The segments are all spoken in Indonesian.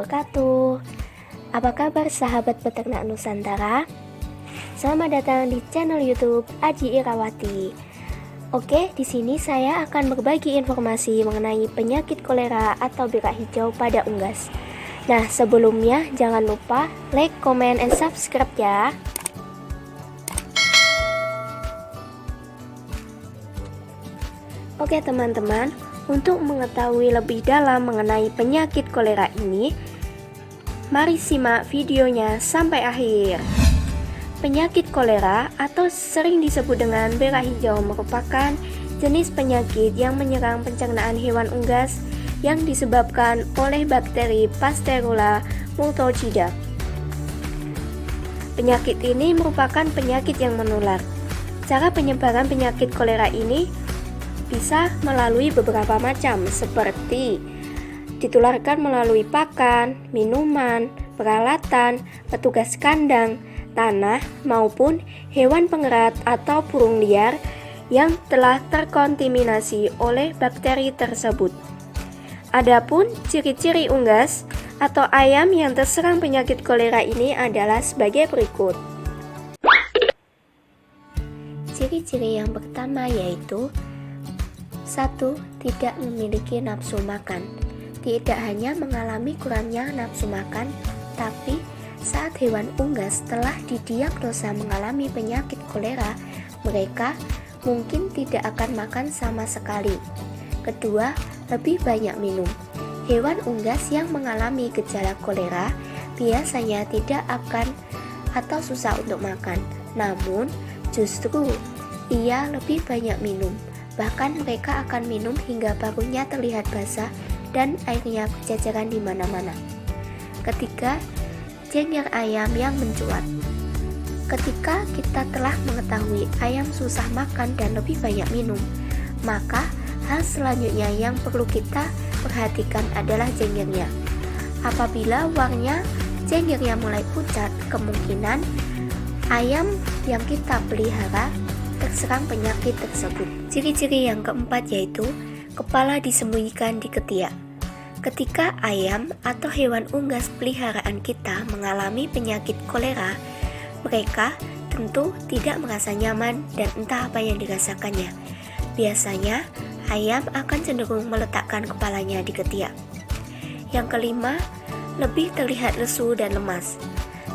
wabarakatuh. Apa kabar sahabat peternak Nusantara? Selamat datang di channel YouTube Aji Irawati. Oke, di sini saya akan berbagi informasi mengenai penyakit kolera atau berak hijau pada unggas. Nah, sebelumnya jangan lupa like, comment, and subscribe ya. Oke teman-teman, untuk mengetahui lebih dalam mengenai penyakit kolera ini, mari simak videonya sampai akhir. Penyakit kolera atau sering disebut dengan berak hijau merupakan jenis penyakit yang menyerang pencernaan hewan unggas yang disebabkan oleh bakteri Pasteurella multocida. Penyakit ini merupakan penyakit yang menular. Cara penyebaran penyakit kolera ini bisa melalui beberapa macam, seperti ditularkan melalui pakan, minuman, peralatan, petugas kandang, tanah, maupun hewan pengerat atau burung liar yang telah terkontaminasi oleh bakteri tersebut. Adapun ciri-ciri unggas atau ayam yang terserang penyakit kolera ini adalah sebagai berikut. Ciri-ciri yang pertama yaitu 1. Tidak memiliki nafsu makan. Tidak hanya mengalami kurangnya nafsu makan, tapi saat hewan unggas telah didiagnosa mengalami penyakit kolera, mereka mungkin tidak akan makan sama sekali. Kedua, lebih banyak minum. Hewan unggas yang mengalami gejala kolera biasanya tidak akan atau susah untuk makan, namun justru ia lebih banyak minum. Bahkan mereka akan minum hingga bahunya terlihat basah dan airnya berceceran di mana-mana. Ketiga, jengger ayam yang mencuat. Ketika kita telah mengetahui ayam susah makan dan lebih banyak minum, maka hal selanjutnya yang perlu kita perhatikan adalah jenggernya. Apabila warna jenggernya mulai pucat, kemungkinan ayam yang kita pelihara terserang penyakit tersebut. Ciri-ciri yang keempat yaitu kepala disembunyikan di ketiak. Ketika ayam atau hewan unggas peliharaan kita mengalami penyakit kolera, mereka tentu tidak merasa nyaman dan entah apa yang dirasakannya. Biasanya ayam akan cenderung meletakkan kepalanya di ketiak. Yang kelima, lebih terlihat lesu dan lemas.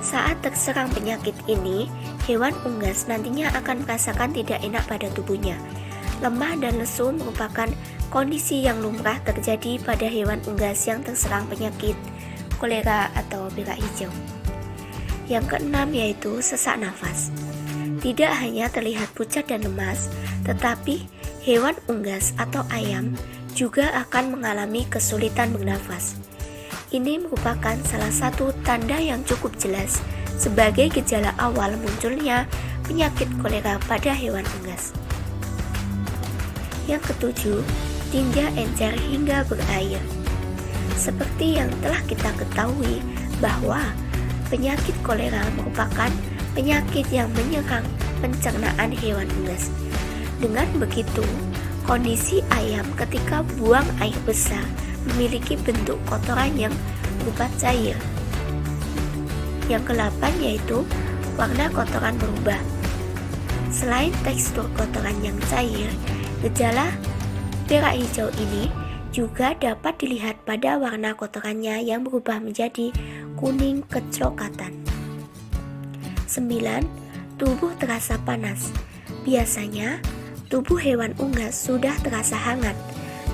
Saat terserang penyakit ini, hewan unggas nantinya akan merasakan tidak enak pada tubuhnya. Lemah dan lesu merupakan kondisi yang lumrah terjadi pada hewan unggas yang terserang penyakit kolera atau berak hijau. Yang keenam yaitu sesak nafas. Tidak hanya terlihat pucat dan lemas, tetapi hewan unggas atau ayam juga akan mengalami kesulitan bernafas. Ini merupakan salah satu tanda yang cukup jelas sebagai gejala awal munculnya penyakit kolera pada hewan unggas. Yang ketujuh, tinja encer hingga berair. Seperti yang telah kita ketahui bahwa penyakit kolera merupakan penyakit yang menyerang pencernaan hewan unggas. Dengan begitu, kondisi ayam ketika buang air besar memiliki bentuk kotoran yang berupa cair. Yang ke-8 yaitu warna kotoran berubah. Selain tekstur kotoran yang cair, gejala berak hijau ini juga dapat dilihat pada warna kotorannya yang berubah menjadi kuning kecoklatan. 9. Tubuh terasa panas. Biasanya tubuh hewan unggas sudah terasa hangat,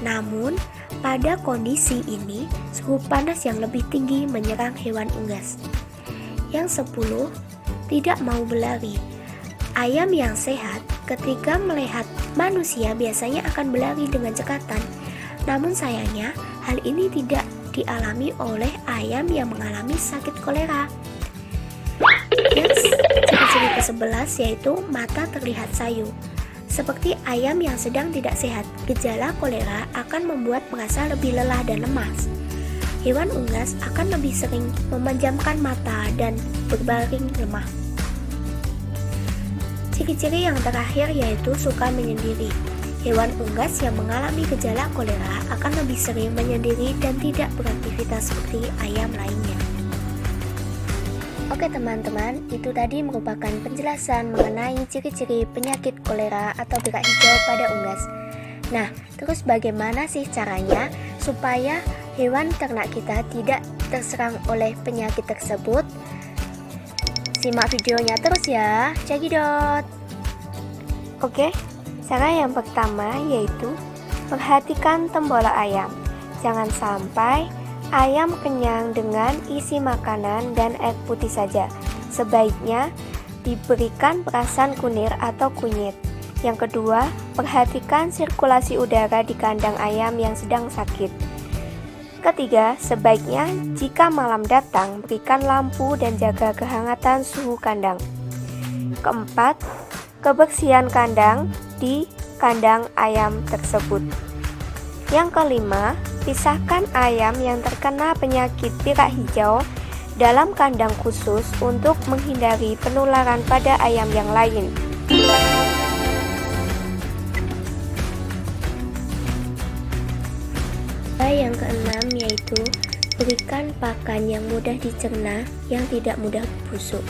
namun pada kondisi ini, suhu panas yang lebih tinggi menyerang hewan unggas. Yang 10, tidak mau berlari. Ayam yang sehat ketika melihat manusia biasanya akan berlari dengan cekatan. Namun sayangnya, hal ini tidak dialami oleh ayam yang mengalami sakit kolera. Yang ciri-ciri ke-11 yaitu mata terlihat sayu. Seperti ayam yang sedang tidak sehat, gejala kolera akan membuat merasa lebih lelah dan lemas. Hewan unggas akan lebih sering memejamkan mata dan berbaring lemah. Ciri-ciri yang terakhir yaitu suka menyendiri. hewan unggas yang mengalami gejala kolera akan lebih sering menyendiri dan tidak beraktivitas seperti ayam lainnya. Oke teman-teman, itu tadi merupakan penjelasan mengenai ciri-ciri penyakit kolera atau berak hijau pada unggas. Nah, terus bagaimana sih caranya supaya hewan ternak kita tidak terserang oleh penyakit tersebut? Simak videonya terus ya, cekidot. Oke, cara yang pertama yaitu perhatikan tembolok ayam. Jangan sampai ayam kenyang dengan isi makanan dan air putih saja. Sebaiknya diberikan perasan kunir atau kunyit. Yang kedua, perhatikan sirkulasi udara di kandang ayam yang sedang sakit. Ketiga, sebaiknya jika malam datang, berikan lampu dan jaga kehangatan suhu kandang. Keempat, kebersihan kandang di kandang ayam tersebut. Yang kelima, pisahkan ayam yang terkena penyakit berak hijau dalam kandang khusus untuk menghindari penularan pada ayam yang lain. Yang keenam yaitu berikan pakan yang mudah dicerna yang tidak mudah busuk.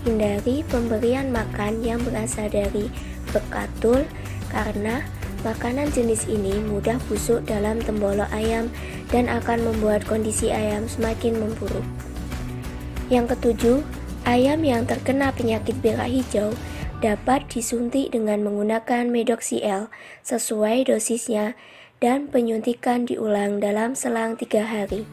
Hindari pemberian makan yang berasal dari bekatul karena makanan jenis ini mudah busuk dalam tembolok ayam dan akan membuat kondisi ayam semakin memburuk. Yang ketujuh, ayam yang terkena penyakit berak hijau dapat disuntik dengan menggunakan Medoxyl sesuai dosisnya dan penyuntikan diulang dalam selang 3 hari.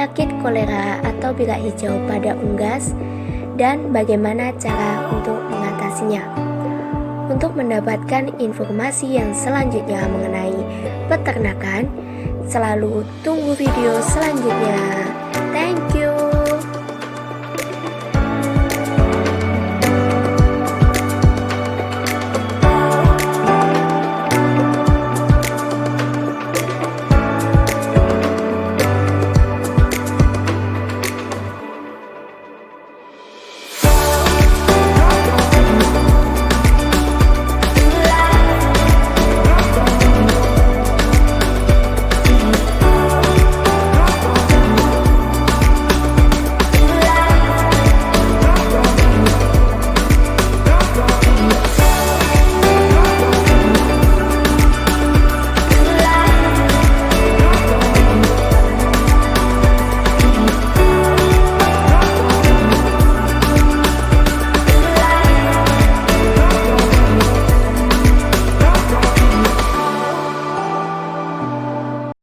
penyakit kolera atau berak hijau pada unggas dan bagaimana cara untuk mengatasinya. Untuk mendapatkan informasi yang selanjutnya mengenai peternakan, selalu tunggu video selanjutnya. Thank you.